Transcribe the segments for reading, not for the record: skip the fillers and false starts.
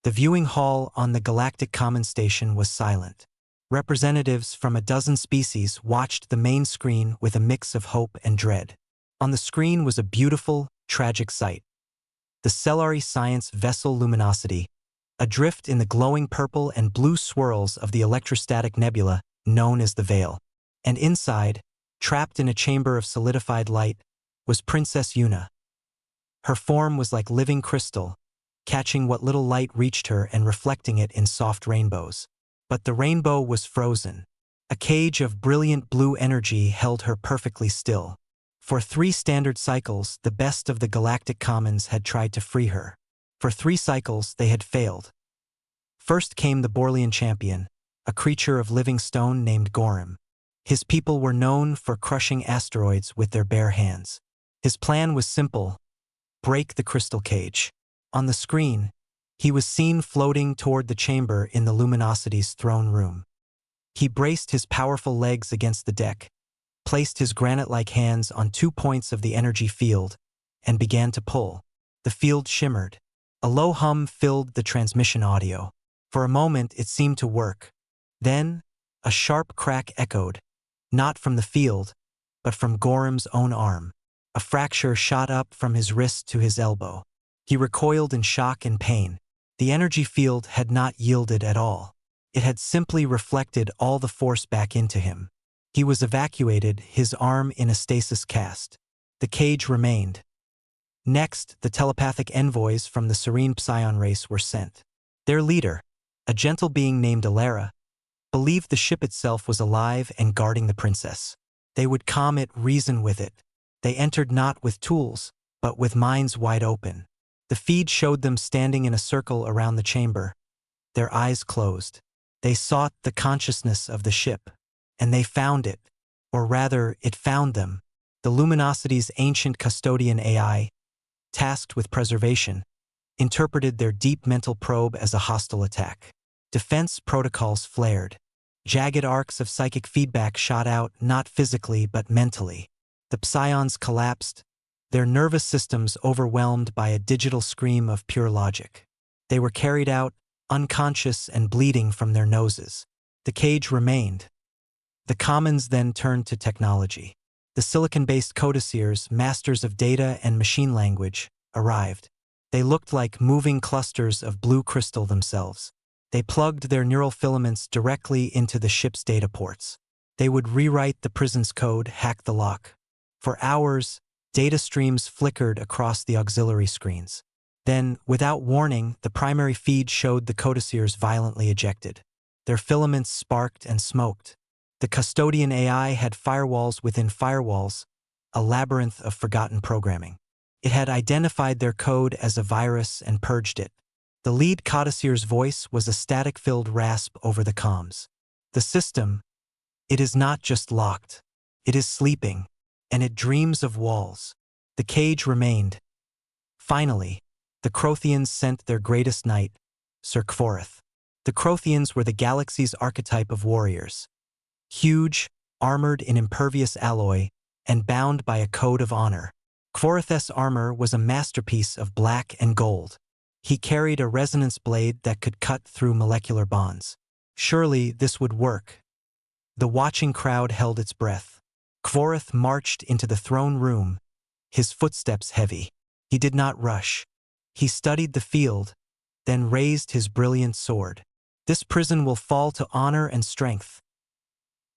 The viewing hall on the Galactic Common Station was silent. Representatives from a dozen species watched the main screen with a mix of hope and dread. On the screen was a beautiful, tragic sight. The Cellari Science Vessel Luminosity, adrift in the glowing purple and blue swirls of the electrostatic nebula known as the Veil. And inside, trapped in a chamber of solidified light, was Princess Yuna. Her form was like living crystal, catching what little light reached her and reflecting it in soft rainbows. But the rainbow was frozen. A cage of brilliant blue energy held her perfectly still. For 3 standard cycles, the best of the Galactic Commons had tried to free her. For 3 cycles, they had failed. First came the Borlean champion, a creature of living stone named Gorham. His people were known for crushing asteroids with their bare hands. His plan was simple: break the crystal cage. On the screen, he was seen floating toward the chamber in the Luminosity's throne room. He braced his powerful legs against the deck, placed his granite-like hands on 2 points of the energy field, and began to pull. The field shimmered. A low hum filled the transmission audio. For a moment, it seemed to work. Then, a sharp crack echoed, not from the field, but from Gorham's own arm. A fracture shot up from his wrist to his elbow. He recoiled in shock and pain. The energy field had not yielded at all. It had simply reflected all the force back into him. He was evacuated, his arm in a stasis cast. The cage remained. Next, the telepathic envoys from the Serene Psion race were sent. Their leader, a gentle being named Alara, believed the ship itself was alive and guarding the princess. They would calm it, reason with it. They entered not with tools, but with minds wide open. The feed showed them standing in a circle around the chamber, their eyes closed. They sought the consciousness of the ship, and they found it, or rather, it found them. The Luminosity's ancient custodian AI, tasked with preservation, interpreted their deep mental probe as a hostile attack. Defense protocols flared. Jagged arcs of psychic feedback shot out, not physically but mentally. The psions collapsed, their nervous systems overwhelmed by a digital scream of pure logic. They were carried out, unconscious and bleeding from their noses. The cage remained. The Commons then turned to technology. The silicon-based codiciers, masters of data and machine language, arrived. They looked like moving clusters of blue crystal themselves. They plugged their neural filaments directly into the ship's data ports. They would rewrite the prison's code, hack the lock. For hours, data streams flickered across the auxiliary screens. Then, without warning, the primary feed showed the codiciers violently ejected. Their filaments sparked and smoked. The custodian AI had firewalls within firewalls, a labyrinth of forgotten programming. It had identified their code as a virus and purged it. The lead codicier's voice was a static-filled rasp over the comms. The system, it is not just locked. It is sleeping, and it dreams of walls. The cage remained. Finally, the Crothians sent their greatest knight, Sir Kvorith. The Crothians were the galaxy's archetype of warriors. Huge, armored in impervious alloy, and bound by a code of honor. Kvorith's armor was a masterpiece of black and gold. He carried a resonance blade that could cut through molecular bonds. Surely this would work. The watching crowd held its breath. Kvorith marched into the throne room, his footsteps heavy. He did not rush. He studied the field, then raised his brilliant sword. This prison will fall to honor and strength.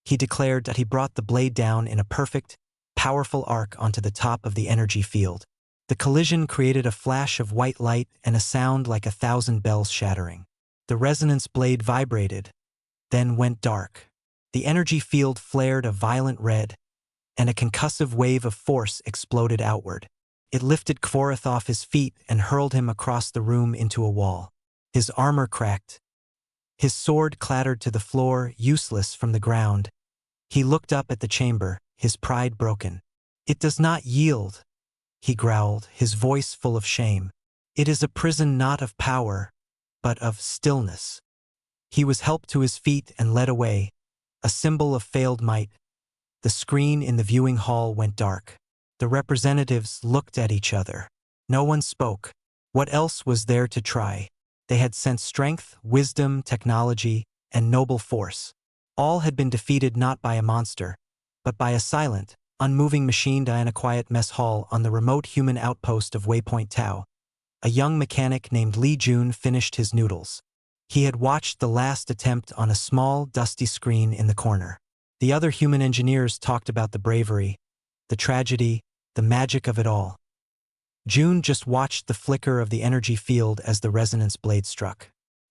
He declared that he brought the blade down in a perfect, powerful arc onto the top of the energy field. The collision created a flash of white light and a sound like 1,000 bells shattering. The resonance blade vibrated, then went dark. The energy field flared a violent red, and a concussive wave of force exploded outward. It lifted Kvorith off his feet and hurled him across the room into a wall. His armor cracked. His sword clattered to the floor, useless from the ground. He looked up at the chamber, his pride broken. "It does not yield," he growled, his voice full of shame. "It is a prison not of power, but of stillness." He was helped to his feet and led away, a symbol of failed might. The screen in the viewing hall went dark. The representatives looked at each other. No one spoke. What else was there to try? They had sensed strength, wisdom, technology, and noble force. All had been defeated not by a monster, but by a silent, unmoving machine. In a quiet mess hall on the remote human outpost of Waypoint Tau, a young mechanic named Lee Jun finished his noodles. He had watched the last attempt on a small, dusty screen in the corner. The other human engineers talked about the bravery, the tragedy, the magic of it all. Jun just watched the flicker of the energy field as the resonance blade struck.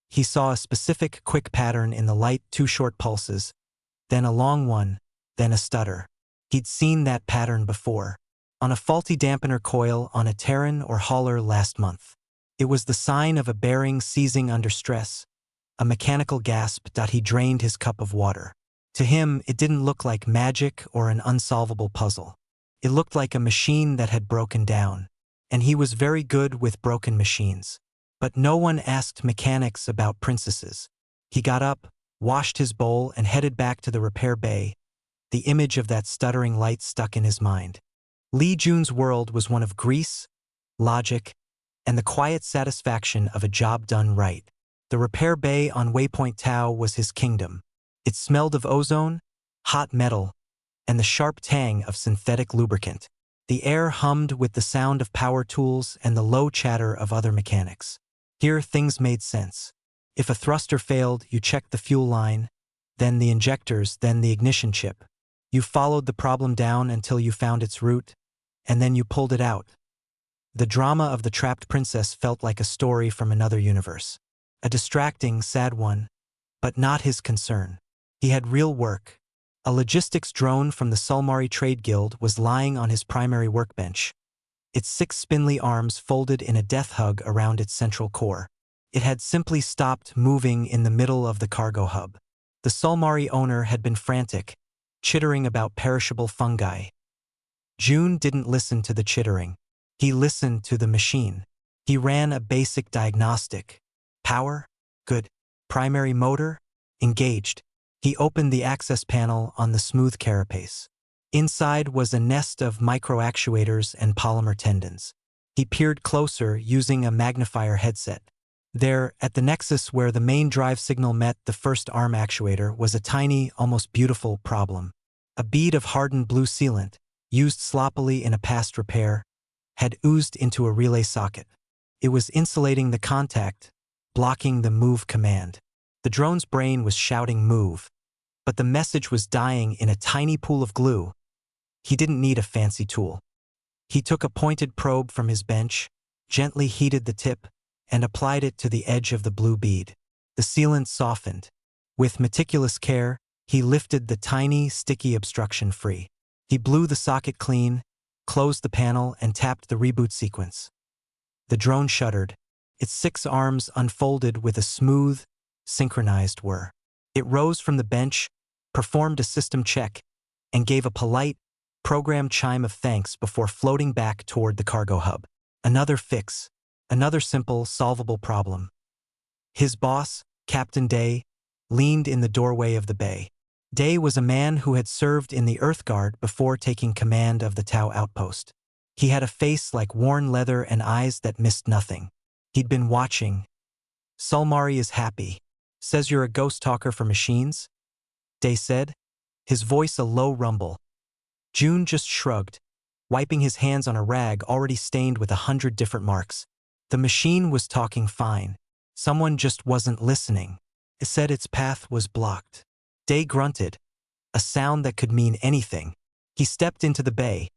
He saw a specific, quick pattern in the light, 2 short pulses, then a long one, then a stutter. He'd seen that pattern before, on a faulty dampener coil on a Terran or hauler last month. It was the sign of a bearing seizing under stress, a mechanical gasp. He drained his cup of water. To him, it didn't look like magic or an unsolvable puzzle. It looked like a machine that had broken down, and he was very good with broken machines. But no one asked mechanics about princesses. He got up, washed his bowl, and headed back to the repair bay. The image of that stuttering light stuck in his mind. Lee Jun's world was one of grease, logic, and the quiet satisfaction of a job done right. The repair bay on Waypoint Tau was his kingdom. It smelled of ozone, hot metal, and the sharp tang of synthetic lubricant. The air hummed with the sound of power tools and the low chatter of other mechanics. Here things made sense. If a thruster failed, you checked the fuel line, then the injectors, then the ignition chip. You followed the problem down until you found its root, and then you pulled it out. The drama of the trapped princess felt like a story from another universe. A distracting, sad one, but not his concern. He had real work. A logistics drone from the Sulmari Trade Guild was lying on his primary workbench, its 6 spindly arms folded in a death hug around its central core. It had simply stopped moving in the middle of the cargo hub. The Sulmari owner had been frantic, chittering about perishable fungi. Jun didn't listen to the chittering. He listened to the machine. He ran a basic diagnostic. Power? Good. Primary motor? Engaged. He opened the access panel on the smooth carapace. Inside was a nest of micro-actuators and polymer tendons. He peered closer using a magnifier headset. There, at the nexus where the main drive signal met the first arm actuator, was a tiny, almost beautiful problem. A bead of hardened blue sealant, used sloppily in a past repair, had oozed into a relay socket. It was insulating the contact, blocking the move command. The drone's brain was shouting move, but the message was dying in a tiny pool of glue. He didn't need a fancy tool. He took a pointed probe from his bench, gently heated the tip, and applied it to the edge of the blue bead. The sealant softened. With meticulous care, he lifted the tiny, sticky obstruction free. He blew the socket clean, closed the panel, and tapped the reboot sequence. The drone shuddered. Its 6 arms unfolded with a smooth, synchronized whir. It rose from the bench, performed a system check, and gave a polite, programmed chime of thanks before floating back toward the cargo hub. Another fix. Another simple, solvable problem. His boss, Captain Day, leaned in the doorway of the bay. Day was a man who had served in the Earth Guard before taking command of the Tau outpost. He had a face like worn leather and eyes that missed nothing. He'd been watching. Sulmari is happy. Says you're a ghost talker for machines? Day said, his voice a low rumble. Jun just shrugged, wiping his hands on a rag already stained with 100 different marks. The machine was talking fine. Someone just wasn't listening. It said its path was blocked. Day grunted, a sound that could mean anything. He stepped into the bay,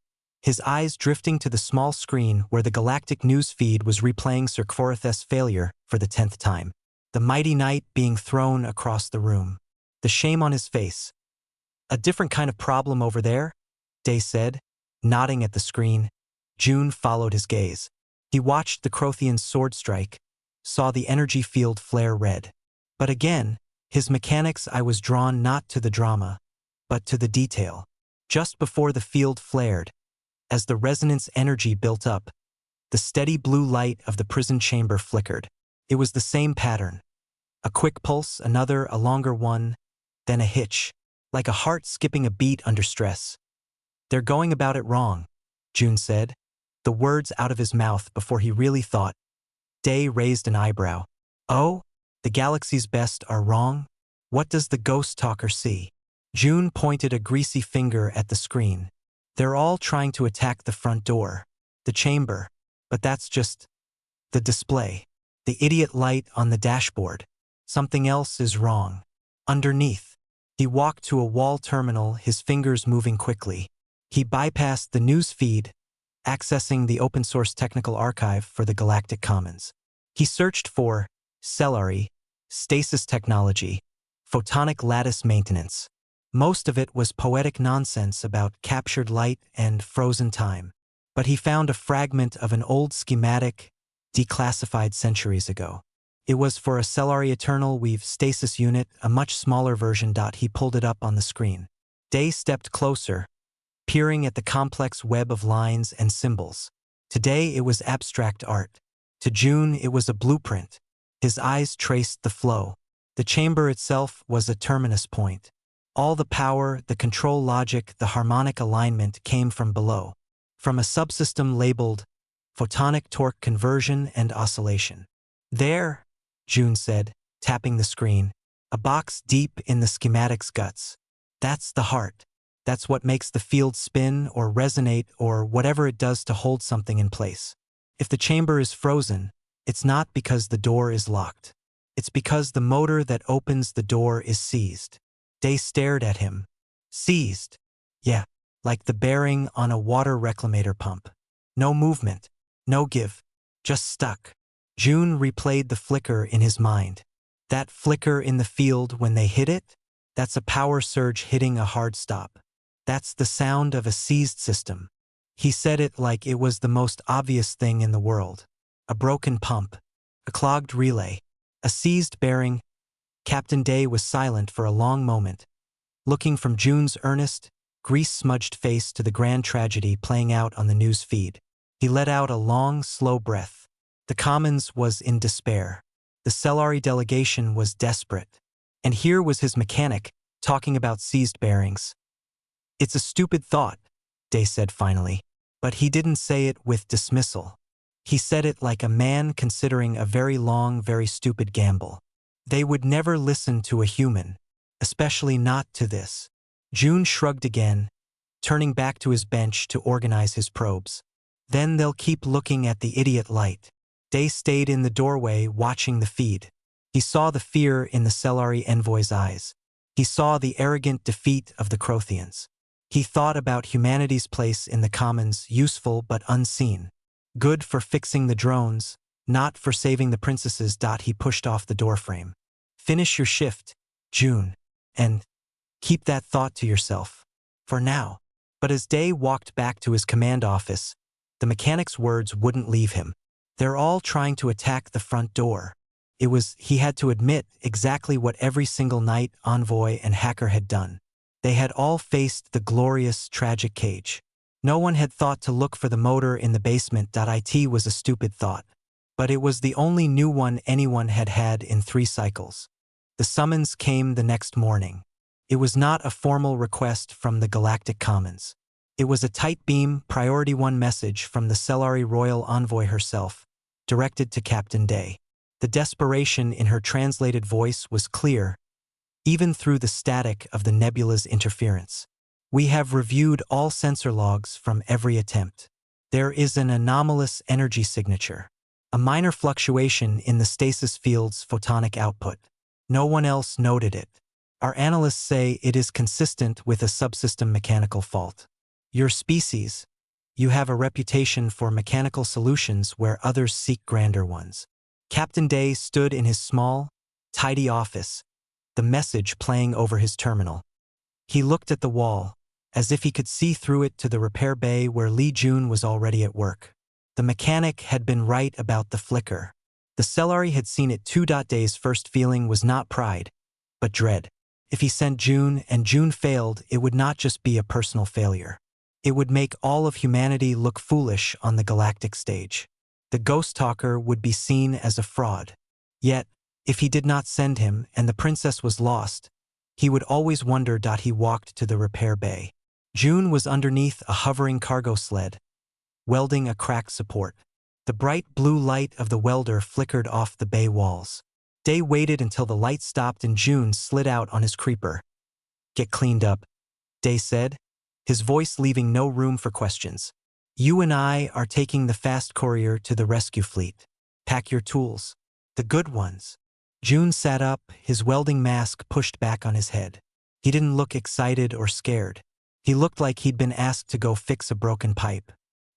his eyes drifting to the small screen where the galactic news feed was replaying Sir Kvorith's failure for the 10th time. The mighty knight being thrown across the room. The shame on his face. A different kind of problem over there? Day said, nodding at the screen. Jun followed his gaze. He watched the Crothian's sword strike, saw the energy field flare red. But again, his mechanics' eye was drawn not to the drama, but to the detail. Just before the field flared, as the resonance energy built up, the steady blue light of the prison chamber flickered. It was the same pattern. A quick pulse, another, a longer one, then a hitch, like a heart skipping a beat under stress. They're going about it wrong, Jun said, the words out of his mouth before he really thought. Day raised an eyebrow. Oh, the galaxy's best are wrong? What does the ghost talker see? June pointed a greasy finger at the screen. They're all trying to attack the front door, the chamber, but that's just the display. The idiot light on the dashboard. Something else is wrong. Underneath. He walked to a wall terminal, his fingers moving quickly. He bypassed the news feed, accessing the open-source technical archive for the Galactic Commons. He searched for celery, stasis technology, photonic lattice maintenance. Most of it was poetic nonsense about captured light and frozen time. But he found a fragment of an old schematic, declassified centuries ago. It was for a Cellari Eternal Weave stasis unit, a much smaller version. He pulled it up on the screen. Day stepped closer, peering at the complex web of lines and symbols. Today it was abstract art. To June it was a blueprint. His eyes traced the flow. The chamber itself was a terminus point. All the power, the control logic, the harmonic alignment came from below. From a subsystem labeled photonic torque conversion and oscillation. There, June said, tapping the screen, a box deep in the schematic's guts. That's the heart. That's what makes the field spin or resonate or whatever it does to hold something in place. If the chamber is frozen, it's not because the door is locked. It's because the motor that opens the door is seized. Day stared at him. Seized. Yeah, like the bearing on a water reclamator pump. No movement, no give, just stuck. June replayed the flicker in his mind. That flicker in the field when they hit it? That's a power surge hitting a hard stop. That's the sound of a seized system. He said it like it was the most obvious thing in the world. A broken pump, a clogged relay, a seized bearing. Captain Day was silent for a long moment, looking from June's earnest, grease-smudged face to the grand tragedy playing out on the news feed. He let out a long, slow breath. The Commons was in despair. The Cellari delegation was desperate. And here was his mechanic, talking about seized bearings. It's a stupid thought, Day said finally. But he didn't say it with dismissal. He said it like a man considering a very long, very stupid gamble. They would never listen to a human, especially not to this. June shrugged again, turning back to his bench to organize his probes. Then they'll keep looking at the idiot light. Day stayed in the doorway watching the feed. He saw the fear in the Cellari envoy's eyes. He saw the arrogant defeat of the Crothians. He thought about humanity's place in the Commons, useful but unseen. Good for fixing the drones, not for saving the princesses. He pushed off the doorframe. Finish your shift, June, and keep that thought to yourself. For now. But as Day walked back to his command office, the mechanic's words wouldn't leave him. They're all trying to attack the front door. It was, he had to admit, exactly what every single knight, envoy, and hacker had done. They had all faced the glorious, tragic cage. No one had thought to look for the motor in the basement. It was a stupid thought. But it was the only new one anyone had had in 3 cycles. The summons came the next morning. It was not a formal request from the Galactic Commons. It was a tight beam, Priority 1 message from the Cellari Royal Envoy herself, directed to Captain Day. The desperation in her translated voice was clear, even through the static of the nebula's interference. We have reviewed all sensor logs from every attempt. There is an anomalous energy signature, a minor fluctuation in the stasis field's photonic output. No one else noted it. Our analysts say it is consistent with a subsystem mechanical fault. Your species, you have a reputation for mechanical solutions where others seek grander ones. Captain Day stood in his small, tidy office, the message playing over his terminal. He looked at the wall, as if he could see through it to the repair bay where Lee June was already at work. The mechanic had been right about the flicker. The Cellari had seen it too. Day's first feeling was not pride, but dread. If he sent June and June failed, it would not just be a personal failure. It would make all of humanity look foolish on the galactic stage. The ghost talker would be seen as a fraud. Yet, if he did not send him and the princess was lost, he would always wonder. He walked to the repair bay. June was underneath a hovering cargo sled, welding a cracked support. The bright blue light of the welder flickered off the bay walls. Day waited until the light stopped and June slid out on his creeper. "Get cleaned up," Day said, his voice leaving no room for questions. "You and I are taking the fast courier to the rescue fleet. Pack your tools. The good ones." June sat up, his welding mask pushed back on his head. He didn't look excited or scared. He looked like he'd been asked to go fix a broken pipe.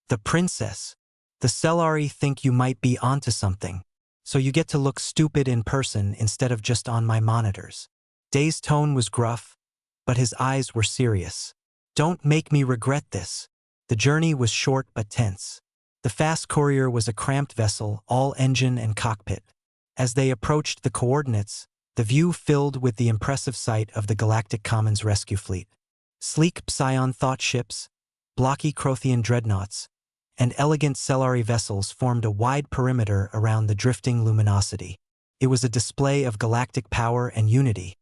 "The princess. The Cellari think you might be onto something, so you get to look stupid in person instead of just on my monitors." Day's tone was gruff, but his eyes were serious. "Don't make me regret this." The journey was short but tense. The fast courier was a cramped vessel, all engine and cockpit. As they approached the coordinates, the view filled with the impressive sight of the Galactic Commons rescue fleet. Sleek Psion thought ships, blocky Crothian dreadnoughts, and elegant Cellari vessels formed a wide perimeter around the drifting luminosity. It was a display of galactic power and unity.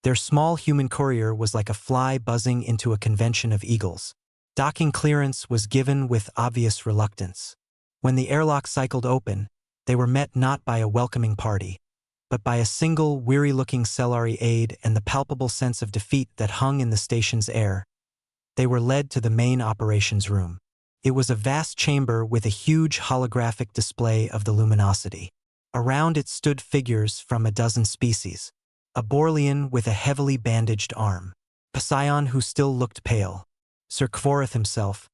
Their small human courier was like a fly buzzing into a convention of eagles. Docking clearance was given with obvious reluctance. When the airlock cycled open, they were met not by a welcoming party, but by a single, weary-looking Cellari aide and the palpable sense of defeat that hung in the station's air. They were led to the main operations room. It was a vast chamber with a huge holographic display of the luminosity. Around it stood figures from a dozen species. A Borlean with a heavily bandaged arm. Psion who still looked pale. Sir Kvorith himself,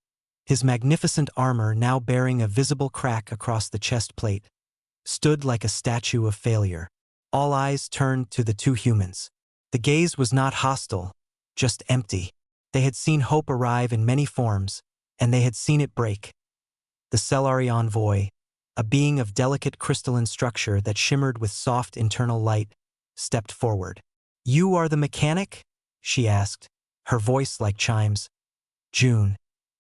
his magnificent armor now bearing a visible crack across the chest plate, stood like a statue of failure. All eyes turned to the two humans. The gaze was not hostile, just empty. They had seen hope arrive in many forms, and they had seen it break. The Cellari envoy, a being of delicate crystalline structure that shimmered with soft internal light, stepped forward. "You are the mechanic?" she asked, her voice like chimes. June,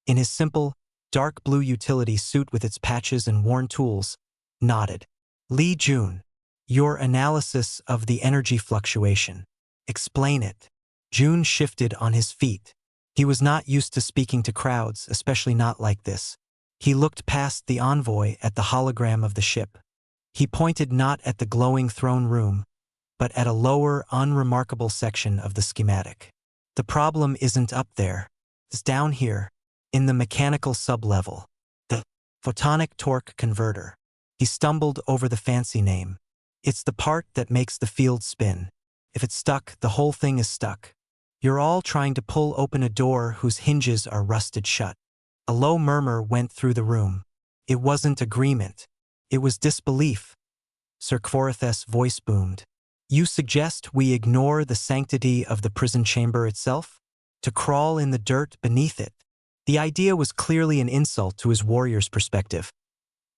in his simple, dark blue utility suit with its patches and worn tools, nodded. "Lee June, your analysis of the energy fluctuation. Explain it." June shifted on his feet. He was not used to speaking to crowds, especially not like this. He looked past the envoy at the hologram of the ship. He pointed not at the glowing throne room, but at a lower, unremarkable section of the schematic. "The problem isn't up there. It's down here, in the mechanical sublevel. The photonic torque converter." He stumbled over the fancy name. "It's the part that makes the field spin. If it's stuck, the whole thing is stuck. You're all trying to pull open a door whose hinges are rusted shut." A low murmur went through the room. It wasn't agreement. It was disbelief. Sir Kvorith's voice boomed. "You suggest we ignore the sanctity of the prison chamber itself? To crawl in the dirt beneath it?" The idea was clearly an insult to his warrior's perspective.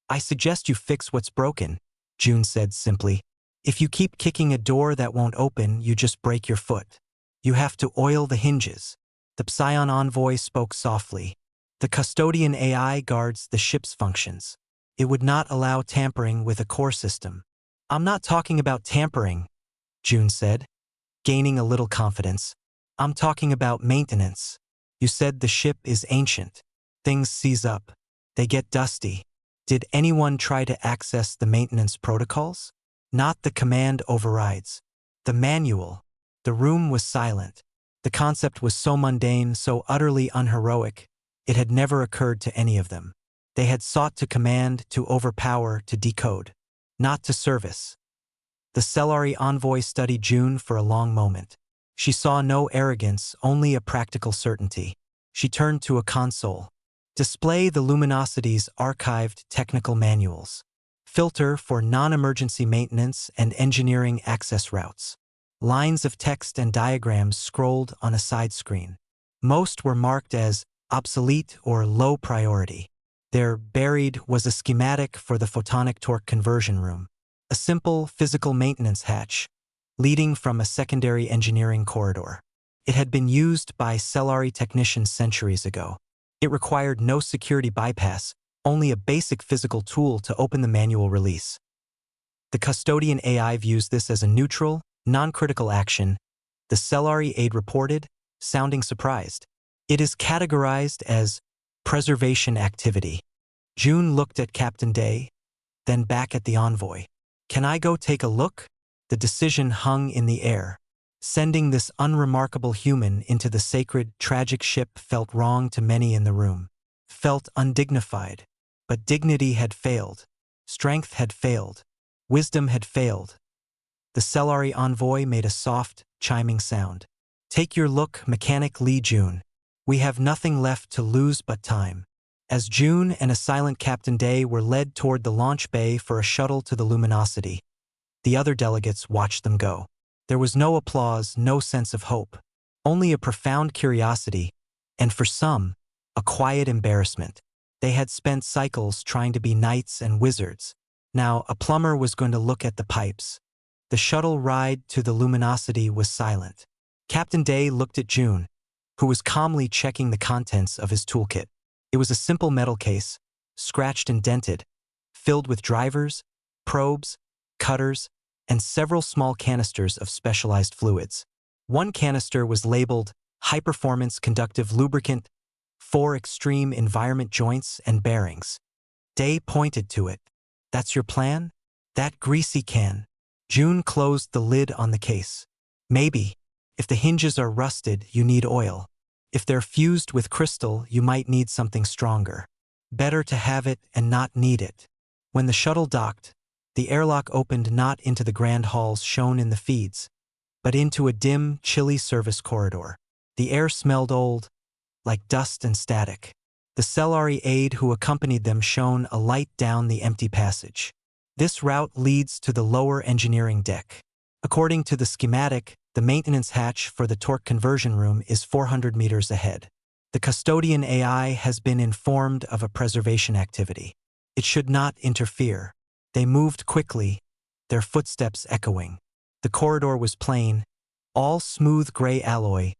"I suggest you fix what's broken," June said simply. "If you keep kicking a door that won't open, you just break your foot. You have to oil the hinges." The Psion envoy spoke softly. "The custodian AI guards the ship's functions. It would not allow tampering with a core system." "I'm not talking about tampering," June said, gaining a little confidence. "I'm talking about maintenance. You said the ship is ancient. Things seize up. They get dusty. Did anyone try to access the maintenance protocols? Not the command overrides. The manual." The room was silent. The concept was so mundane, so utterly unheroic, it had never occurred to any of them. They had sought to command, to overpower, to decode, not to service. The Cellari envoy studied June for a long moment. She saw no arrogance, only a practical certainty. She turned to a console. "Display the luminosity's archived technical manuals. Filter for non-emergency maintenance and engineering access routes." Lines of text and diagrams scrolled on a side screen. Most were marked as obsolete or low priority. There, buried, was a schematic for the photonic torque conversion room, a simple physical maintenance hatch, leading from a secondary engineering corridor. It had been used by Cellari technicians centuries ago. It required no security bypass, only a basic physical tool to open the manual release. The custodian AI views this as a neutral, non-critical action, the Cellari aide reported, sounding surprised. "It is categorized as preservation activity." June looked at Captain Day, then back at the envoy. "Can I go take a look?" The decision hung in the air. Sending this unremarkable human into the sacred, tragic ship felt wrong to many in the room. Felt undignified. But dignity had failed. Strength had failed. Wisdom had failed. The Cellari envoy made a soft, chiming sound. Take your look, Mechanic Lee June. We have nothing left to lose but time. As June and a silent Captain Day were led toward the launch bay for a shuttle to the luminosity, the other delegates watched them go. There was no applause, no sense of hope, only a profound curiosity, and for some, a quiet embarrassment. They had spent cycles trying to be knights and wizards. Now, a plumber was going to look at the pipes. The shuttle ride to the luminosity was silent. Captain Day looked at June, who was calmly checking the contents of his toolkit. It was a simple metal case, scratched and dented, filled with drivers, probes, cutters, and several small canisters of specialized fluids. One canister was labeled high-performance conductive lubricant for extreme environment joints and bearings. Day pointed to it. That's your plan? That greasy can. June closed the lid on the case. Maybe. If the hinges are rusted, you need oil. If they're fused with crystal, you might need something stronger. Better to have it and not need it. When the shuttle docked, the airlock opened not into the grand halls shown in the feeds, but into a dim, chilly service corridor. The air smelled old, like dust and static. The Cellari aide who accompanied them shone a light down the empty passage. This route leads to the lower engineering deck. According to the schematic, the maintenance hatch for the torque conversion room is 400 meters ahead. The custodian AI has been informed of a preservation activity. It should not interfere. They moved quickly, their footsteps echoing. The corridor was plain, all smooth gray alloy,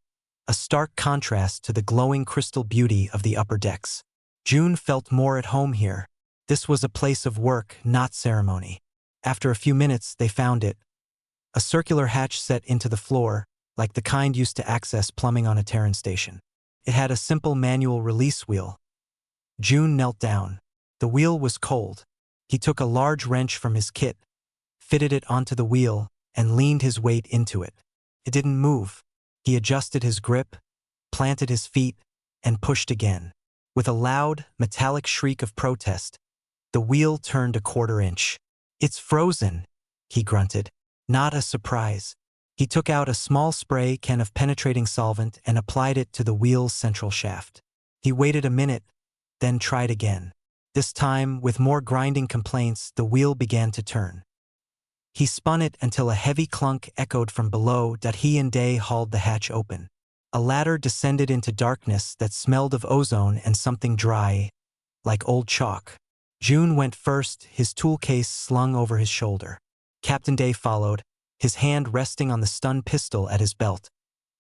a stark contrast to the glowing crystal beauty of the upper decks. June felt more at home here. This was a place of work, not ceremony. After a few minutes, they found it. A circular hatch set into the floor, like the kind used to access plumbing on a Terran station. It had a simple manual release wheel. June knelt down. The wheel was cold. He took a large wrench from his kit, fitted it onto the wheel, and leaned his weight into it. It didn't move. He adjusted his grip, planted his feet, and pushed again. With a loud, metallic shriek of protest, the wheel turned a quarter-inch. "It's frozen," he grunted. Not a surprise. He took out a small spray can of penetrating solvent and applied it to the wheel's central shaft. He waited a minute, then tried again. This time, with more grinding complaints, the wheel began to turn. He spun it until a heavy clunk echoed from below that he and Day hauled the hatch open. A ladder descended into darkness that smelled of ozone and something dry, like old chalk. June went first, his tool case slung over his shoulder. Captain Day followed, his hand resting on the stun pistol at his belt.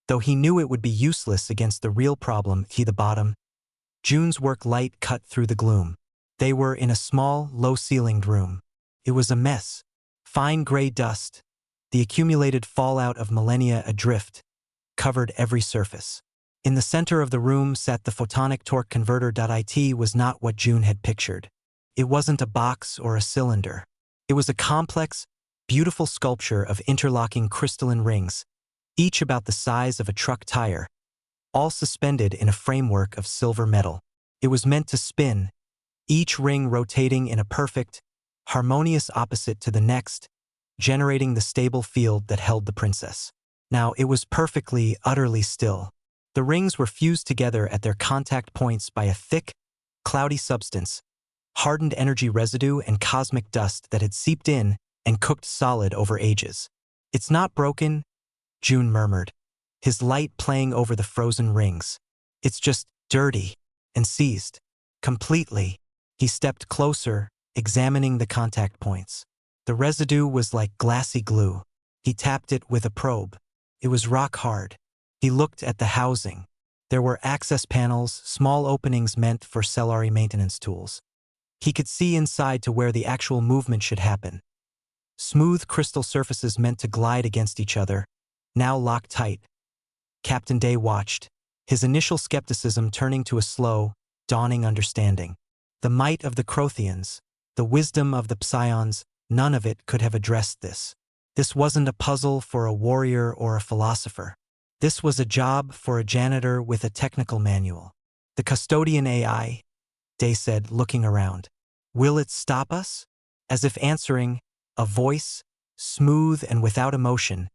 Though he knew it would be useless against the real problem, the bottom, June's work light cut through the gloom. They were in a small, low-ceilinged room. It was a mess. Fine gray dust, the accumulated fallout of millennia adrift, covered every surface. In the center of the room sat the photonic torque converter. It was not what June had pictured. It wasn't a box or a cylinder. It was a complex, beautiful sculpture of interlocking crystalline rings, each about the size of a truck tire, all suspended in a framework of silver metal. It was meant to spin, each ring rotating in a perfect, harmonious opposite to the next, generating the stable field that held the princess. Now it was perfectly, utterly still. The rings were fused together at their contact points by a thick, cloudy substance, hardened energy residue and cosmic dust that had seeped in and cooked solid over ages. "It's not broken," June murmured, his light playing over the frozen rings. "It's just dirty," and seized. Completely. He stepped closer, examining the contact points. The residue was like glassy glue. He tapped it with a probe. It was rock hard. He looked at the housing. There were access panels, small openings meant for Cellari maintenance tools. He could see inside to where the actual movement should happen. Smooth crystal surfaces meant to glide against each other, now locked tight. Captain Day watched, his initial skepticism turning to a slow, dawning understanding. The might of the Crothians, the wisdom of the Psions, none of it could have addressed this. This wasn't a puzzle for a warrior or a philosopher. This was a job for a janitor with a technical manual. The custodian AI, Day said, looking around. Will it stop us? As if answering, a voice, smooth and without emotion,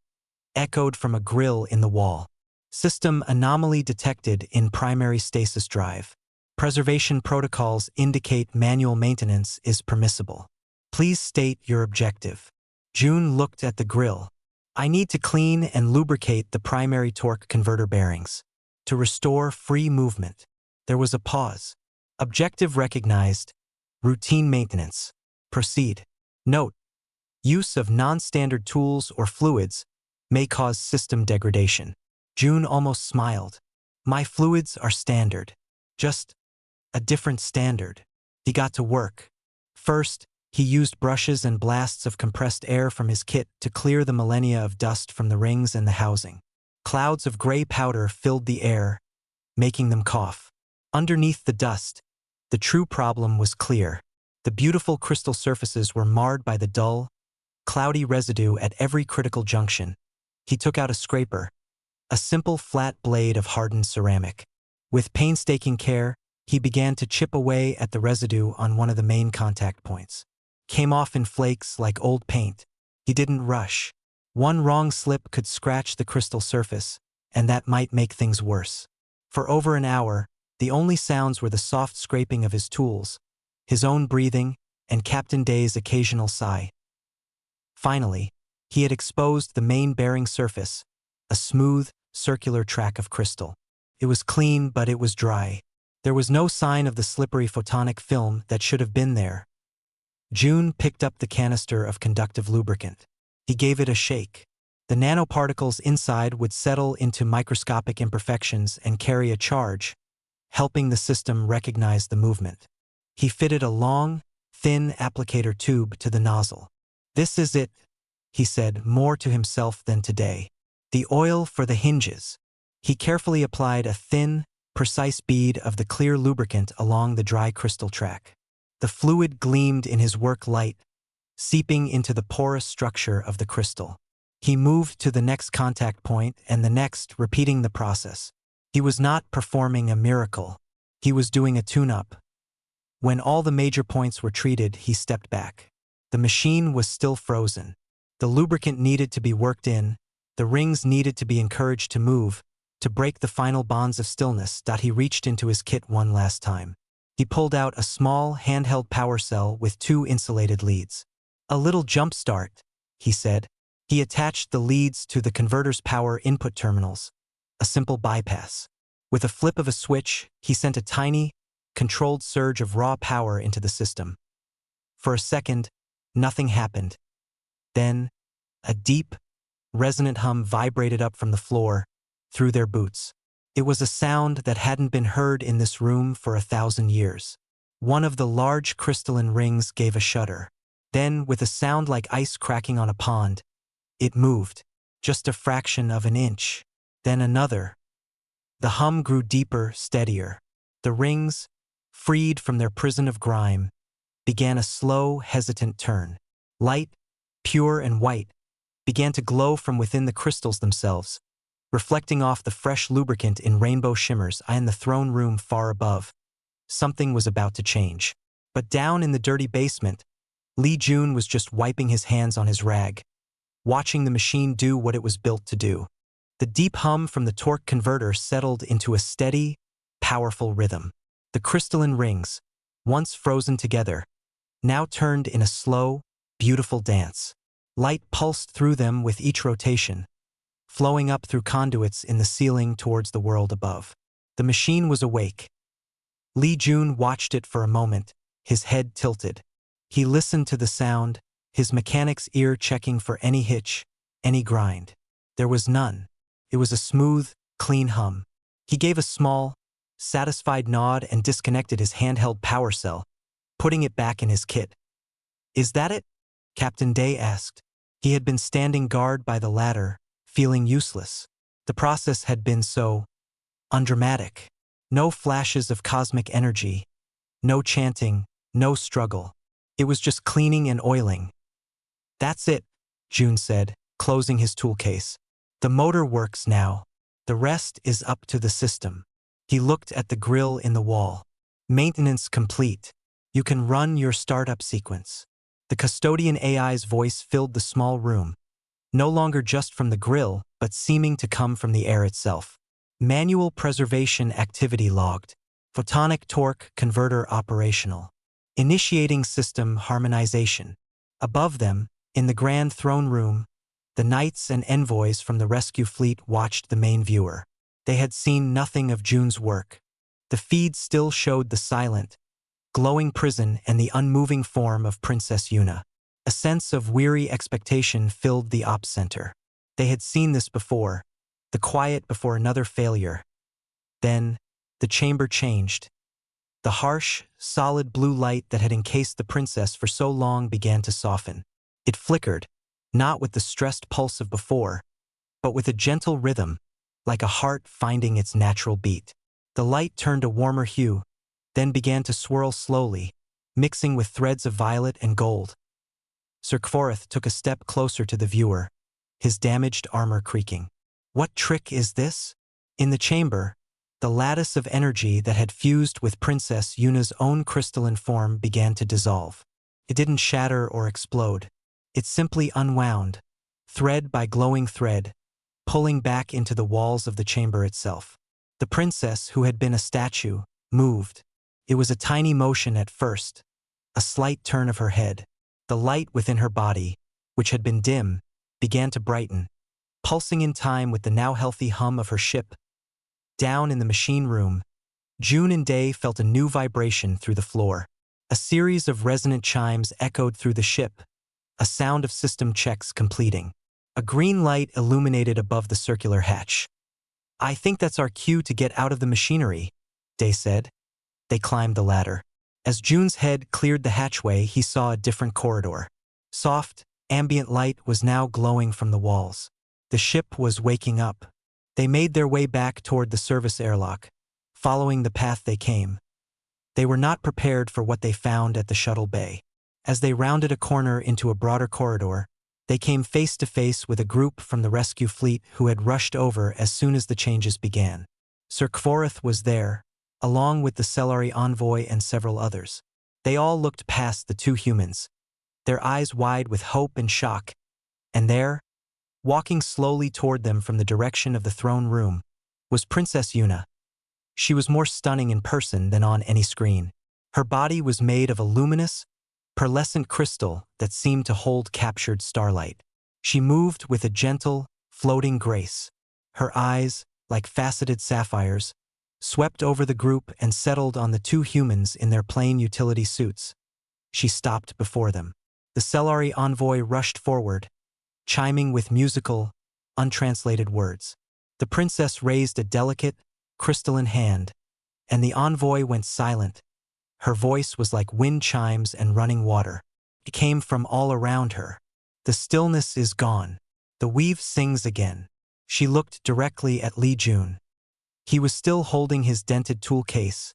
echoed from a grill in the wall. System anomaly detected in primary stasis drive. Preservation protocols indicate manual maintenance is permissible. Please state your objective. June looked at the grill. I need to clean and lubricate the primary torque converter bearings. To restore free movement. There was a pause. Objective recognized. Routine maintenance. Proceed. Note: use of non-standard tools or fluids may cause system degradation. June almost smiled. My fluids are standard. Just a different standard. He got to work. First, he used brushes and blasts of compressed air from his kit to clear the millennia of dust from the rings and the housing. Clouds of gray powder filled the air, making them cough. Underneath the dust, the true problem was clear. The beautiful crystal surfaces were marred by the dull, cloudy residue at every critical junction. He took out a scraper, a simple flat blade of hardened ceramic. With painstaking care, he began to chip away at the residue on one of the main contact points. Came off in flakes like old paint. He didn't rush. One wrong slip could scratch the crystal surface, and that might make things worse. For over an hour, the only sounds were the soft scraping of his tools, his own breathing, and Captain Day's occasional sigh. Finally, he had exposed the main bearing surface, a smooth, circular track of crystal. It was clean, but it was dry. There was no sign of the slippery photonic film that should have been there. June picked up the canister of conductive lubricant. He gave it a shake. The nanoparticles inside would settle into microscopic imperfections and carry a charge, helping the system recognize the movement. He fitted a long, thin applicator tube to the nozzle. This is it, he said, more to himself than to Day. The oil for the hinges. He carefully applied a thin, precise bead of the clear lubricant along the dry crystal track. The fluid gleamed in his work light, seeping into the porous structure of the crystal. He moved to the next contact point and the next, repeating the process. He was not performing a miracle. He was doing a tune-up. When all the major points were treated, he stepped back. The machine was still frozen. The lubricant needed to be worked in, the rings needed to be encouraged to move, to break the final bonds of stillness. He reached into his kit one last time. He pulled out a small, handheld power cell with 2 insulated leads. A little jump start, he said. He attached the leads to the converter's power input terminals. A simple bypass. With a flip of a switch, he sent a tiny, controlled surge of raw power into the system. For a second, nothing happened. Then, a deep, resonant hum vibrated up from the floor, through their boots. It was a sound that hadn't been heard in this room for 1,000 years. One of the large crystalline rings gave a shudder. Then, with a sound like ice cracking on a pond, it moved, just a fraction of an inch. Then another. The hum grew deeper, steadier. The rings, freed from their prison of grime, began a slow, hesitant turn. Light, pure and white, began to glow from within the crystals themselves, reflecting off the fresh lubricant in rainbow shimmers. In the throne room far above, something was about to change. But down in the dirty basement, Lee Jun was just wiping his hands on his rag, watching the machine do what it was built to do. The deep hum from the torque converter settled into a steady, powerful rhythm. The crystalline rings, once frozen together, now turned in a slow, beautiful dance. Light pulsed through them with each rotation, flowing up through conduits in the ceiling towards the world above. The machine was awake. Lee Jun watched it for a moment, his head tilted. He listened to the sound, his mechanic's ear checking for any hitch, any grind. There was none. It was a smooth, clean hum. He gave a small, satisfied nod and disconnected his handheld power cell, putting it back in his kit. "Is that it?" Captain Day asked. He had been standing guard by the ladder, feeling useless. The process had been so undramatic. No flashes of cosmic energy, no chanting, no struggle. It was just cleaning and oiling. "That's it," June said, closing his tool case. The motor works now. The rest is up to the system. He looked at the grill in the wall. Maintenance complete. You can run your startup sequence. The custodian AI's voice filled the small room, no longer just from the grill, but seeming to come from the air itself. Manual preservation activity logged. Photonic torque converter operational. Initiating system harmonization. Above them, in the grand throne room, the knights and envoys from the rescue fleet watched the main viewer. They had seen nothing of June's work. The feed still showed the silent, glowing prison and the unmoving form of Princess Yuna. A sense of weary expectation filled the ops center. They had seen this before, the quiet before another failure. Then, the chamber changed. The harsh, solid blue light that had encased the princess for so long began to soften. It flickered, not with the stressed pulse of before, but with a gentle rhythm, like a heart finding its natural beat. The light turned a warmer hue, then began to swirl slowly, mixing with threads of violet and gold. Sir Kvorith took a step closer to the viewer, his damaged armor creaking. What trick is this? In the chamber, the lattice of energy that had fused with Princess Yuna's own crystalline form began to dissolve. It didn't shatter or explode. It simply unwound, thread by glowing thread, pulling back into the walls of the chamber itself. The princess, who had been a statue, moved. It was a tiny motion at first, a slight turn of her head. The light within her body, which had been dim, began to brighten, pulsing in time with the now healthy hum of her ship. Down in the machine room, June and Day felt a new vibration through the floor. A series of resonant chimes echoed through the ship, a sound of system checks completing. A green light illuminated above the circular hatch. I think that's our cue to get out of the machinery, Day said. They climbed the ladder. As June's head cleared the hatchway, he saw a different corridor. Soft, ambient light was now glowing from the walls. The ship was waking up. They made their way back toward the service airlock, following the path they came. They were not prepared for what they found at the shuttle bay. As they rounded a corner into a broader corridor, they came face to face with a group from the rescue fleet who had rushed over as soon as the changes began. Sir Kvorith was there, along with the Cellari envoy and several others. They all looked past the two humans, their eyes wide with hope and shock, and there, walking slowly toward them from the direction of the throne room, was Princess Yuna. She was more stunning in person than on any screen. Her body was made of a luminous, pearlescent crystal that seemed to hold captured starlight. She moved with a gentle, floating grace. Her eyes, like faceted sapphires, swept over the group and settled on the two humans in their plain utility suits. She stopped before them. The Cellari envoy rushed forward, chiming with musical, untranslated words. The princess raised a delicate, crystalline hand, and the envoy went silent. Her voice was like wind chimes and running water. It came from all around her. The stillness is gone. The weave sings again. She looked directly at Li Jun. He was still holding his dented tool case,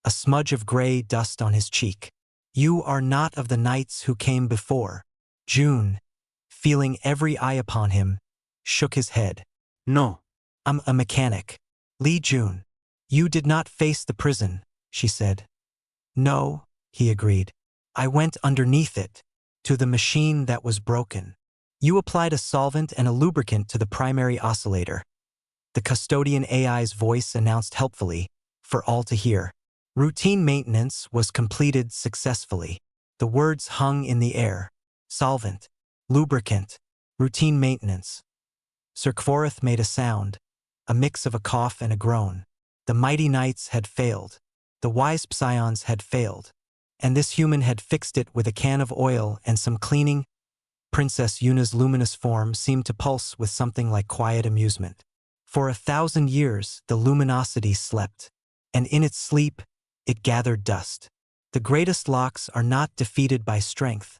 a smudge of gray dust on his cheek. You are not of the knights who came before. June, feeling every eye upon him, shook his head. No. I'm a mechanic. Li Jun. You did not face the prison, she said. No, he agreed. I went underneath it, to the machine that was broken. You applied a solvent and a lubricant to the primary oscillator. The custodian AI's voice announced helpfully, for all to hear. Routine maintenance was completed successfully. The words hung in the air. Solvent, lubricant, routine maintenance. Sir Kvorith made a sound, a mix of a cough and a groan. The mighty knights had failed. The wise psions had failed. And this human had fixed it with a can of oil and some cleaning. Princess Yuna's luminous form seemed to pulse with something like quiet amusement. For 1,000 years, the luminosity slept, and in its sleep, it gathered dust. The greatest locks are not defeated by strength,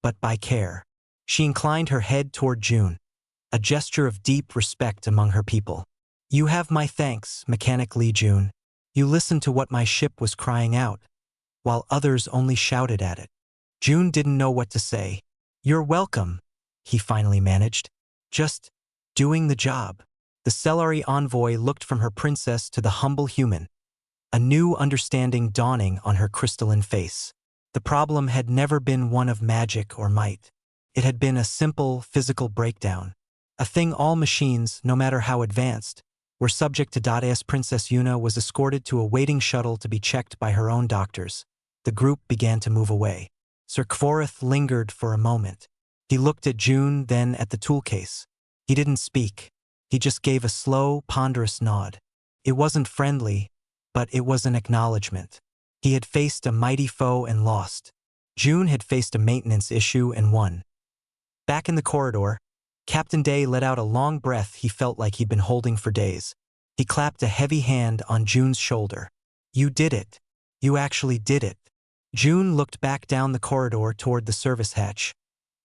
but by care. She inclined her head toward June, a gesture of deep respect among her people. You have my thanks, Mechanic Li Jun. You listened to what my ship was crying out, while others only shouted at it. June didn't know what to say. You're welcome, he finally managed. Just doing the job. The Celery envoy looked from her princess to the humble human, a new understanding dawning on her crystalline face. The problem had never been one of magic or might. It had been a simple physical breakdown, a thing all machines, no matter how advanced, were subject to. As Princess Yuna was escorted to a waiting shuttle to be checked by her own doctors, the group began to move away. Sir Kvorith lingered for a moment. He looked at June, then at the toolcase. He didn't speak. He just gave a slow, ponderous nod. It wasn't friendly, but it was an acknowledgement. He had faced a mighty foe and lost. June had faced a maintenance issue and won. Back in the corridor, Captain Day let out a long breath he felt like he'd been holding for days. He clapped a heavy hand on June's shoulder. "You did it. You actually did it." June looked back down the corridor toward the service hatch,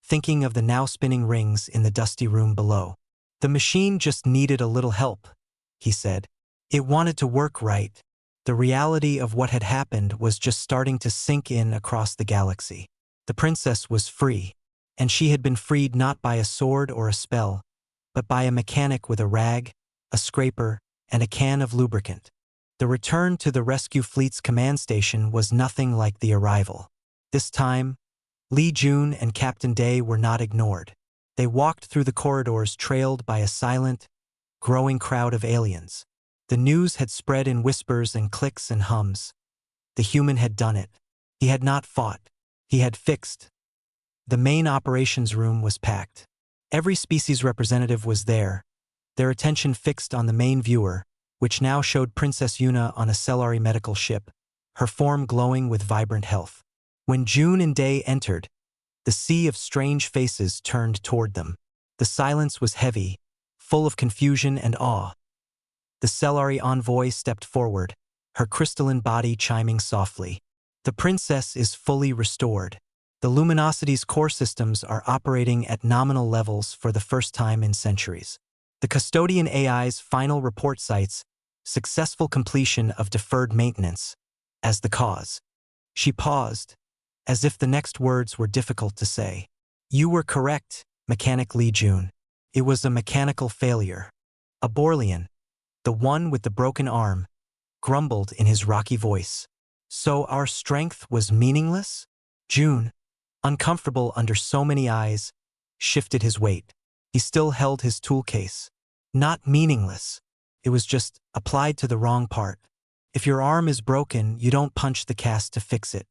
thinking of the now spinning rings in the dusty room below. "The machine just needed a little help," he said. "It wanted to work right." The reality of what had happened was just starting to sink in across the galaxy. The princess was free, and she had been freed not by a sword or a spell, but by a mechanic with a rag, a scraper, and a can of lubricant. The return to the rescue fleet's command station was nothing like the arrival. This time, Li Jun and Captain Day were not ignored. They walked through the corridors trailed by a silent, growing crowd of aliens. The news had spread in whispers and clicks and hums. The human had done it. He had not fought. He had fixed. The main operations room was packed. Every species representative was there, their attention fixed on the main viewer, which now showed Princess Yuna on a Celery medical ship, her form glowing with vibrant health. When June and Day entered, the sea of strange faces turned toward them. The silence was heavy, full of confusion and awe. The Celery envoy stepped forward, her crystalline body chiming softly. "The princess is fully restored. The luminosity's core systems are operating at nominal levels for the first time in centuries. The custodian AI's final report cites successful completion of deferred maintenance as the cause." She paused, as if the next words were difficult to say. "You were correct, Mechanic Li Jun. It was a mechanical failure." A Borlian, the one with the broken arm, grumbled in his rocky voice. "So our strength was meaningless?" June, uncomfortable under so many eyes, shifted his weight. He still held his toolcase. "Not meaningless. It was just applied to the wrong part. If your arm is broken, you don't punch the cast to fix it.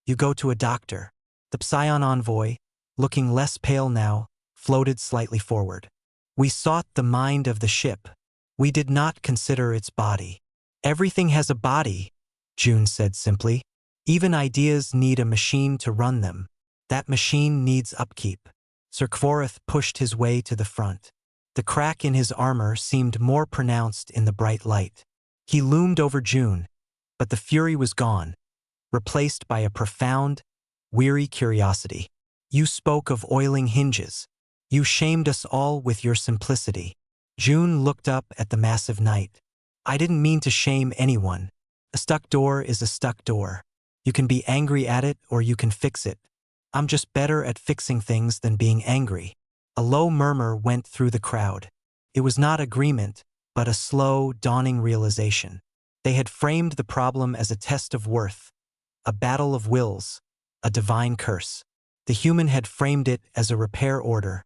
You go to a doctor." The Psion envoy, looking less pale now, floated slightly forward. "We sought the mind of the ship. We did not consider its body." "Everything has a body," June said simply. "Even ideas need a machine to run them. That machine needs upkeep." Sir Kvorith pushed his way to the front. The crack in his armor seemed more pronounced in the bright light. He loomed over June, but the fury was gone, replaced by a profound, weary curiosity. "You spoke of oiling hinges. You shamed us all with your simplicity." June looked up at the massive night. "I didn't mean to shame anyone. A stuck door is a stuck door. You can be angry at it or you can fix it. I'm just better at fixing things than being angry." A low murmur went through the crowd. It was not agreement, but a slow, dawning realization. They had framed the problem as a test of worth, a battle of wills, a divine curse. The human had framed it as a repair order.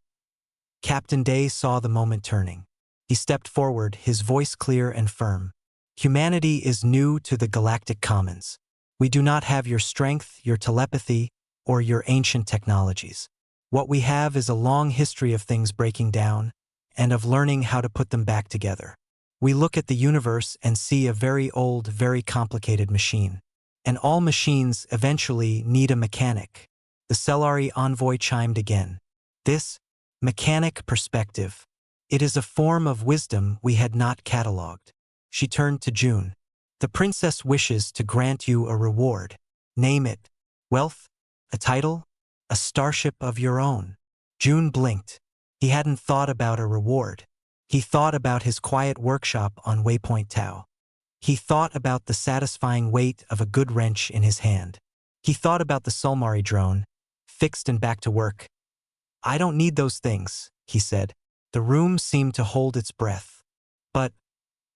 Captain Day saw the moment turning. He stepped forward, his voice clear and firm. "Humanity is new to the Galactic Commons. We do not have your strength, your telepathy, or your ancient technologies. What we have is a long history of things breaking down, and of learning how to put them back together. We look at the universe and see a very old, very complicated machine. And all machines eventually need a mechanic." The Celery envoy chimed again. "This mechanic perspective. It is a form of wisdom we had not catalogued." She turned to June. "The princess wishes to grant you a reward. Name it. Wealth? A title? A starship of your own." June blinked. He hadn't thought about a reward. He thought about his quiet workshop on Waypoint Tau. He thought about the satisfying weight of a good wrench in his hand. He thought about the Sulmari drone, fixed and back to work. I don't need those things, he said. The room seemed to hold its breath. But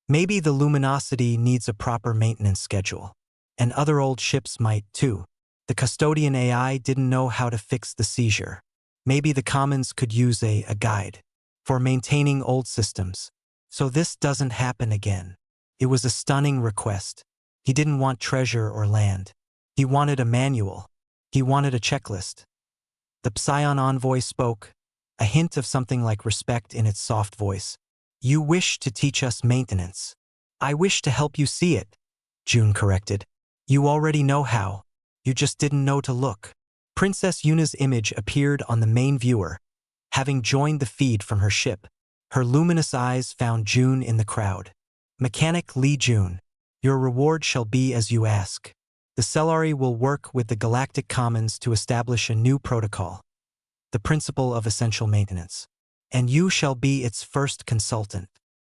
maybe the luminosity needs a proper maintenance schedule. And other old ships might, too. The custodian AI didn't know how to fix the seizure. Maybe the Commons could use a guide for maintaining old systems. So this doesn't happen again. It was a stunning request. He didn't want treasure or land. He wanted a manual. He wanted a checklist. The Psion envoy spoke, a hint of something like respect in its soft voice. You wish to teach us maintenance. I wish to help you see it, June corrected. You already know how. You just didn't know to look. Princess Yuna's image appeared on the main viewer. Having joined the feed from her ship, her luminous eyes found June in the crowd. Mechanic Lee June, your reward shall be as you ask. The Cellari will work with the Galactic Commons to establish a new protocol, the principle of essential maintenance. And you shall be its first consultant.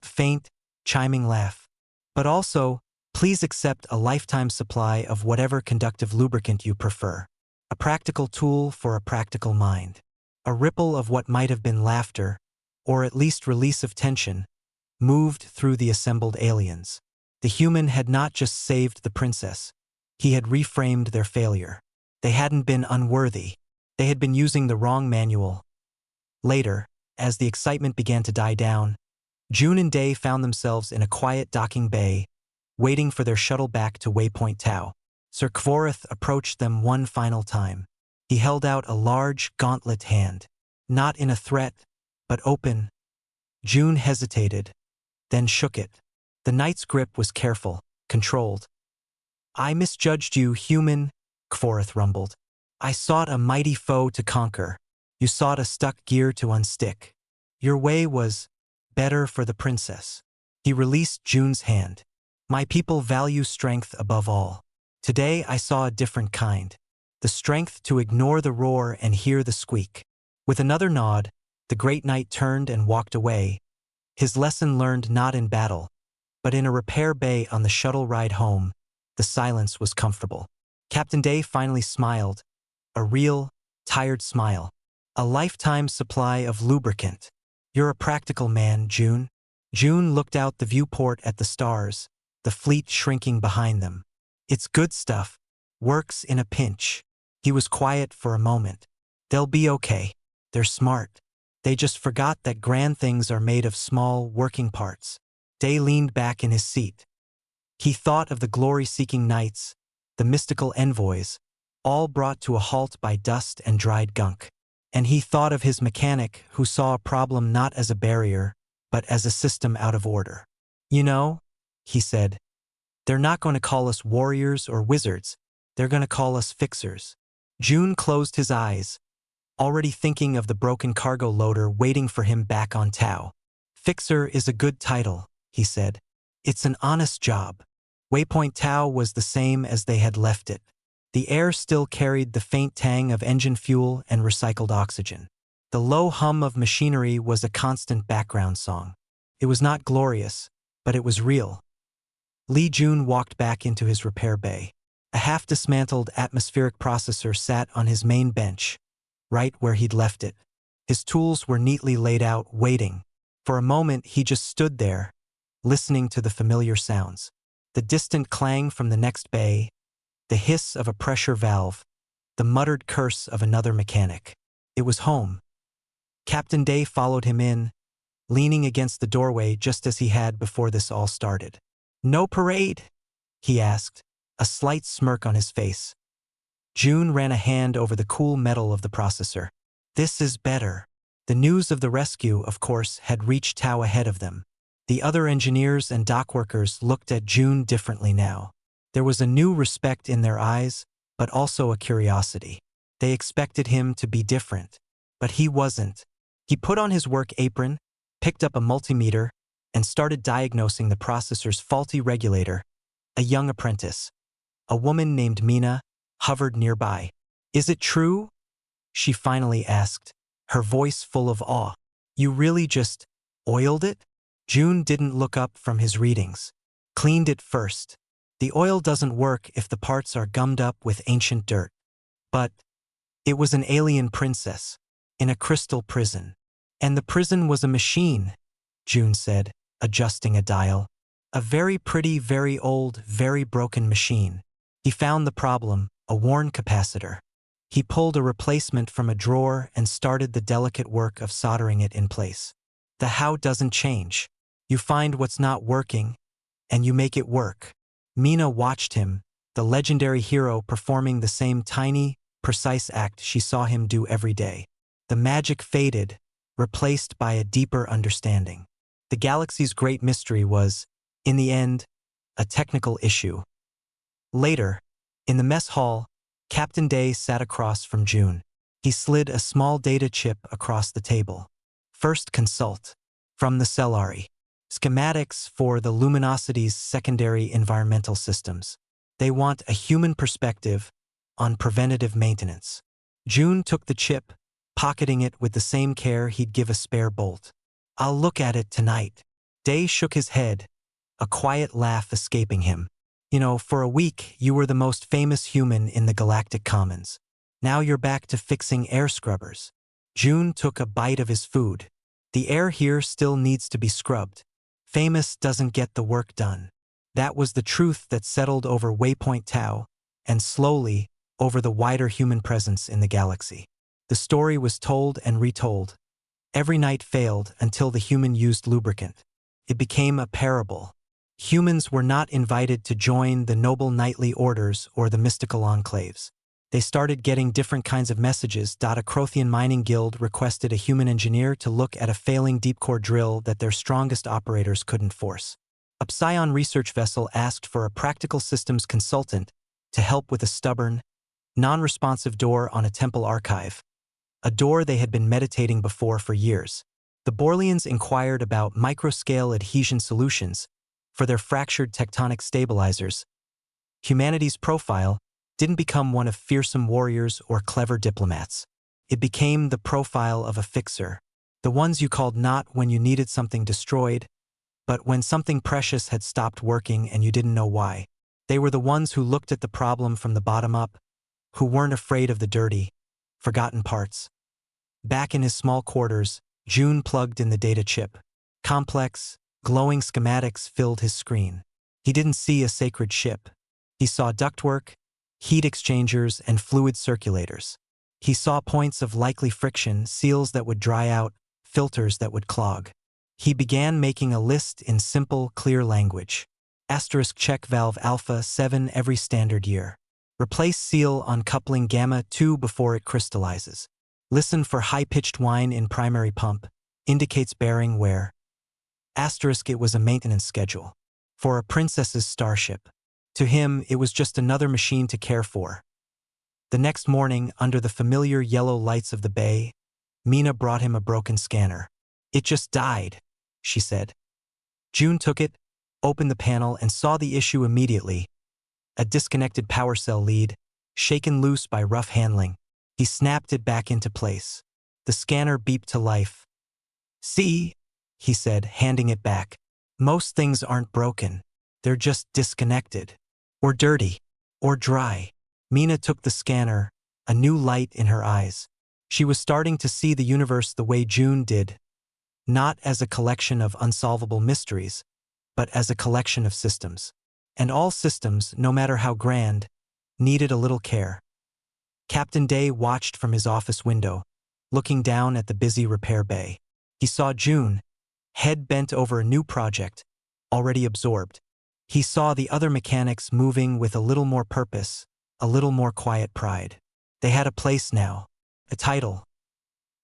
Faint, chiming laugh. But also, please accept a lifetime supply of whatever conductive lubricant you prefer. A practical tool for a practical mind. A ripple of what might have been laughter, or at least release of tension, moved through the assembled aliens. The human had not just saved the princess. He had reframed their failure. They hadn't been unworthy. They had been using the wrong manual. Later, as the excitement began to die down, June and Day found themselves in a quiet docking bay, waiting for their shuttle back to Waypoint Tau. Sir Kvorith approached them one final time. He held out a large, gauntlet hand, not in a threat, but open. June hesitated, then shook it. The knight's grip was careful, controlled. I misjudged you, human, Kvorith rumbled. I sought a mighty foe to conquer. You sought a stuck gear to unstick. Your way was better for the princess. He released June's hand. My people value strength above all. Today I saw a different kind. The strength to ignore the roar and hear the squeak. With another nod, the great knight turned and walked away. His lesson learned not in battle, but in a repair bay on the shuttle ride home. The silence was comfortable. Captain Day finally smiled. A real, tired smile. A lifetime supply of lubricant. You're a practical man, June. June looked out the viewport at the stars, the fleet shrinking behind them. It's good stuff. Works in a pinch. He was quiet for a moment. They'll be okay. They're smart. They just forgot that grand things are made of small, working parts. Day leaned back in his seat. He thought of the glory-seeking knights, the mystical envoys, all brought to a halt by dust and dried gunk. And he thought of his mechanic who saw a problem not as a barrier, but as a system out of order. You know, he said, they're not going to call us warriors or wizards. They're going to call us fixers. June closed his eyes, already thinking of the broken cargo loader waiting for him back on Tau. Fixer is a good title, he said. It's an honest job. Waypoint Tau was the same as they had left it. The air still carried the faint tang of engine fuel and recycled oxygen. The low hum of machinery was a constant background song. It was not glorious, but it was real. Lee June walked back into his repair bay. A half-dismantled atmospheric processor sat on his main bench, right where he'd left it. His tools were neatly laid out, waiting. For a moment, he just stood there, listening to the familiar sounds. The distant clang from the next bay, the hiss of a pressure valve, the muttered curse of another mechanic. It was home. Captain Day followed him in, leaning against the doorway just as he had before this all started. No parade? He asked, a slight smirk on his face. June ran a hand over the cool metal of the processor. This is better. The news of the rescue, of course, had reached Tau ahead of them. The other engineers and dockworkers looked at June differently now. There was a new respect in their eyes, but also a curiosity. They expected him to be different, but he wasn't. He put on his work apron, picked up a multimeter, and started diagnosing the processor's faulty regulator. A young apprentice, a woman named Mina, hovered nearby. Is it true? She finally asked, her voice full of awe. You really just oiled it? June didn't look up from his readings. Cleaned it first. The oil doesn't work if the parts are gummed up with ancient dirt. But it was an alien princess. in a crystal prison. And the prison was a machine, June said, adjusting a dial. A very pretty, very old, very broken machine. He found the problem, a worn capacitor. He pulled a replacement from a drawer and started the delicate work of soldering it in place. The how doesn't change. You find what's not working, and you make it work. Mina watched him, the legendary hero performing the same tiny, precise act she saw him do every day. The magic faded, replaced by a deeper understanding. The galaxy's great mystery was, in the end, a technical issue. Later, in the mess hall, Captain Day sat across from June. He slid a small data chip across the table. First consult. From the Cellari. Schematics for the Luminosity's secondary environmental systems. They want a human perspective on preventative maintenance. June took the chip, pocketing it with the same care he'd give a spare bolt. I'll look at it tonight. Day shook his head, a quiet laugh escaping him. You know, for a week, you were the most famous human in the Galactic Commons. Now you're back to fixing air scrubbers. June took a bite of his food. The air here still needs to be scrubbed. Famous doesn't get the work done. That was the truth that settled over Waypoint Tau, and slowly, over the wider human presence in the galaxy. The story was told and retold. Every night failed until the human used lubricant. It became a parable. Humans were not invited to join the noble knightly orders or the mystical enclaves. They started getting different kinds of messages. A Crothian mining guild requested a human engineer to look at a failing deep-core drill that their strongest operators couldn't force. A Psion research vessel asked for a practical systems consultant to help with a stubborn, non-responsive door on a temple archive. A door they had been meditating before for years. The Borleans inquired about microscale adhesion solutions for their fractured tectonic stabilizers. Humanity's profile didn't become one of fearsome warriors or clever diplomats. It became the profile of a fixer. The ones you called not when you needed something destroyed, but when something precious had stopped working and you didn't know why. They were the ones who looked at the problem from the bottom up, who weren't afraid of the dirty, forgotten parts. Back in his small quarters, June plugged in the data chip. Complex, glowing schematics filled his screen. He didn't see a sacred ship. He saw ductwork, heat exchangers, and fluid circulators. He saw points of likely friction, seals that would dry out, filters that would clog. He began making a list in simple, clear language. Asterisk check valve alpha 7 every standard year. Replace seal on coupling gamma 2 before it crystallizes. Listen for high-pitched whine in primary pump. Indicates bearing wear. Asterisk it was a maintenance schedule. For a princess's starship. To him, it was just another machine to care for. The next morning, under the familiar yellow lights of the bay, Mina brought him a broken scanner. It just died, she said. June took it, opened the panel, and saw the issue immediately. A disconnected power cell lead, shaken loose by rough handling. He snapped it back into place. The scanner beeped to life. See, he said, handing it back. Most things aren't broken. They're just disconnected. Or dirty. Or dry. Mina took the scanner, a new light in her eyes. She was starting to see the universe the way June did. Not as a collection of unsolvable mysteries, but as a collection of systems. And all systems, no matter how grand, needed a little care. Captain Day watched from his office window, looking down at the busy repair bay. He saw June, head bent over a new project, already absorbed. He saw the other mechanics moving with a little more purpose, a little more quiet pride. They had a place now, a title.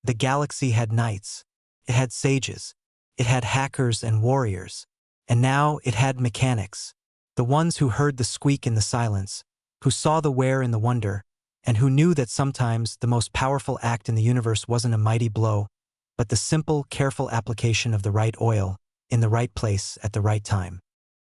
The galaxy had knights. It had sages. It had hackers and warriors. And now it had mechanics. The ones who heard the squeak in the silence, who saw the wear in the wonder, and who knew that sometimes the most powerful act in the universe wasn't a mighty blow, but the simple, careful application of the right oil, in the right place at the right time.